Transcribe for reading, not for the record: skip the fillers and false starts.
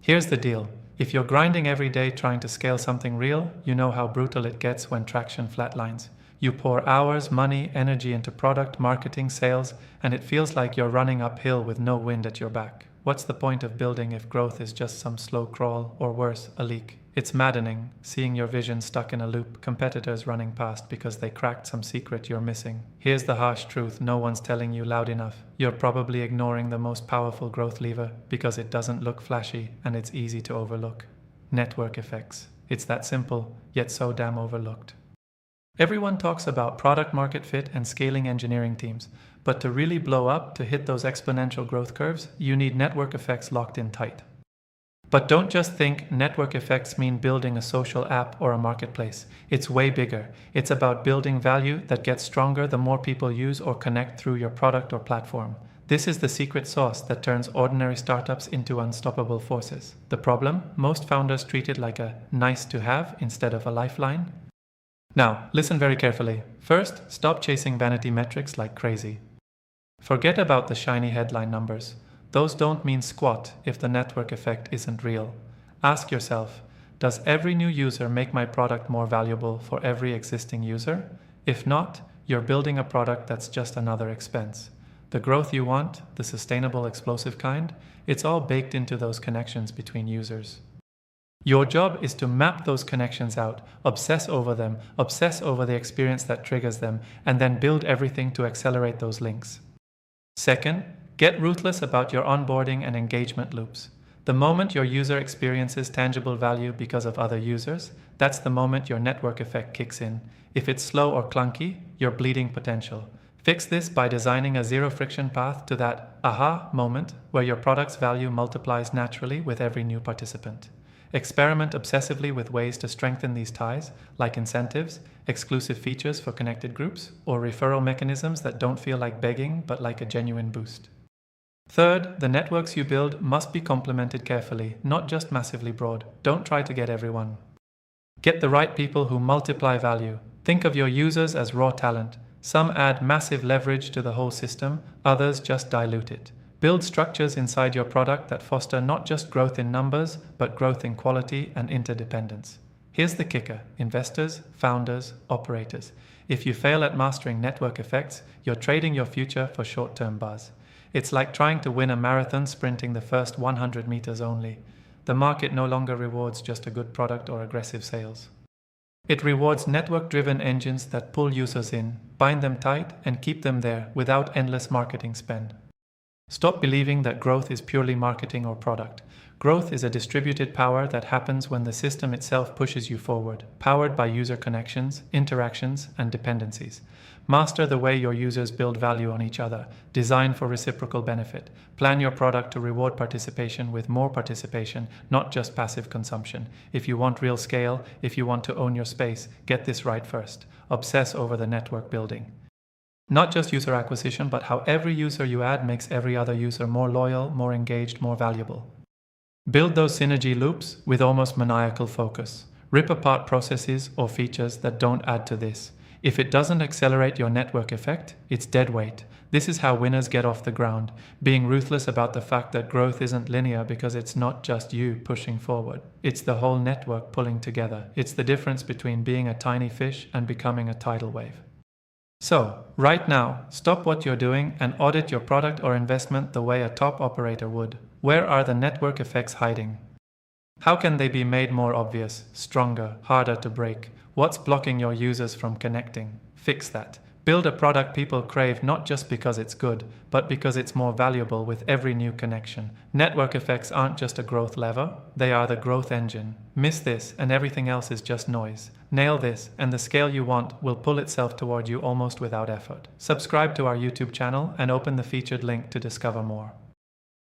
Here's the deal. If you're grinding every day trying to scale something real, you know how brutal it gets when traction flatlines. You pour hours, money, energy into product, marketing, sales, and it feels like you're running uphill with no wind at your back. What's the point of building if growth is just some slow crawl, or worse, a leak? It's maddening, seeing your vision stuck in a loop, competitors running past because they cracked some secret you're missing. Here's the harsh truth no one's telling you loud enough. You're probably ignoring the most powerful growth lever because it doesn't look flashy and it's easy to overlook. Network effects. It's that simple, yet so damn overlooked. Everyone talks about product market fit and scaling engineering teams, but to really blow up, to hit those exponential growth curves, you need network effects locked in tight. But don't just think network effects mean building a social app or a marketplace. It's way bigger. It's about building value that gets stronger the more people use or connect through your product or platform. This is the secret sauce that turns ordinary startups into unstoppable forces. The problem? Most founders treat it like a nice to have instead of a lifeline. Now, listen very carefully. First, stop chasing vanity metrics like crazy. Forget about the shiny headline numbers. Those don't mean squat if the network effect isn't real. Ask yourself, does every new user make my product more valuable for every existing user? If not, you're building a product that's just another expense. The growth you want, the sustainable, explosive kind, it's all baked into those connections between users. Your job is to map those connections out, obsess over them, obsess over the experience that triggers them, and then build everything to accelerate those links. Second, get ruthless about your onboarding and engagement loops. The moment your user experiences tangible value because of other users, that's the moment your network effect kicks in. If it's slow or clunky, you're bleeding potential. Fix this by designing a zero-friction path to that aha moment where your product's value multiplies naturally with every new participant. Experiment obsessively with ways to strengthen these ties, like incentives, exclusive features for connected groups, or referral mechanisms that don't feel like begging but like a genuine boost. Third, the networks you build must be complemented carefully, not just massively broad. Don't try to get everyone. Get the right people who multiply value. Think of your users as raw talent. Some add massive leverage to the whole system, others just dilute it. Build structures inside your product that foster not just growth in numbers, but growth in quality and interdependence. Here's the kicker: investors, founders, operators. If you fail at mastering network effects, you're trading your future for short-term buzz. It's like trying to win a marathon sprinting the first 100 meters only. The market no longer rewards just a good product or aggressive sales. It rewards network-driven engines that pull users in, bind them tight, and keep them there without endless marketing spend. Stop believing that growth is purely marketing or product. Growth is a distributed power that happens when the system itself pushes you forward, powered by user connections, interactions, and dependencies. Master the way your users build value on each other. Design for reciprocal benefit. Plan your product to reward participation with more participation, not just passive consumption. If you want real scale, if you want to own your space, get this right first. Obsess over the network building. Not just user acquisition, but how every user you add makes every other user more loyal, more engaged, more valuable. Build those synergy loops with almost maniacal focus. Rip apart processes or features that don't add to this. If it doesn't accelerate your network effect, it's dead weight. This is how winners get off the ground, being ruthless about the fact that growth isn't linear because it's not just you pushing forward. It's the whole network pulling together. It's the difference between being a tiny fish and becoming a tidal wave. So, right now, stop what you're doing and audit your product or investment the way a top operator would. Where are the network effects hiding? How can they be made more obvious, stronger, harder to break? What's blocking your users from connecting? Fix that. Build a product people crave not just because it's good, but because it's more valuable with every new connection. Network effects aren't just a growth lever, they are the growth engine. Miss this and everything else is just noise. Nail this and the scale you want will pull itself toward you almost without effort. Subscribe to our YouTube channel and open the featured link to discover more.